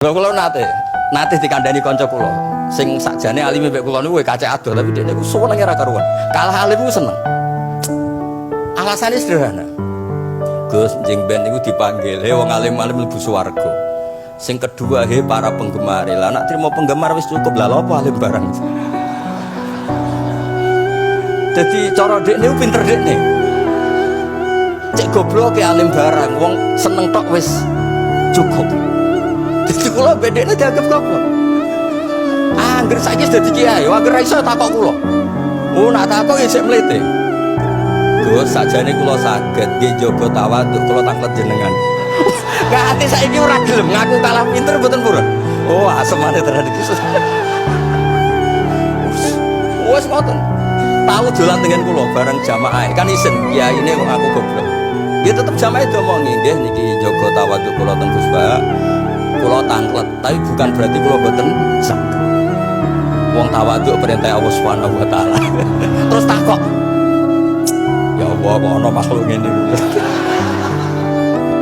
Lho kula nate dikandani kanca kula sing sakjane alime mek kula niku kacek ado tapi dene ku seneng ora karuan. Kalah alim ku seneng. Alasane sederhana. Gus njing ben niku dipanggil, "He wong alim-alim mlebu swarga." Sing kedua, "He para penggemar." Lah nek trimo penggemar wis cukup lah apa alim barang. Jadi cara dekne ku pinter dekne. Cek goblok ke alim barang, wong seneng tok wis cukup. Jadi kula bedene dianggap goblok. Angger saiki wis dadi kiai, angger ra iso takok kula. Oh, nak takok ya sik mlete. Gus sakjane kula saged nggih njaga tawaduk kula taklet jenengan. Ngati saiki ora gelem ngaku kalah pinter mboten purun. Oh, asemane terhadap Yesus. Wes ngoten. Tahu dolan dengan kula bareng jamaah kan isen kiyaine kok aku goblok. Ya tetep jamaah diomongi nggih niki njaga tawaduk kula teng Gus Pak. Kula tanglet, tapi bukan berarti kula boten saged. Wong tawaduk perintah Allah Subhanahu wa taala. Terus takok. Ya Allah, kok ana makhluk ngene iki.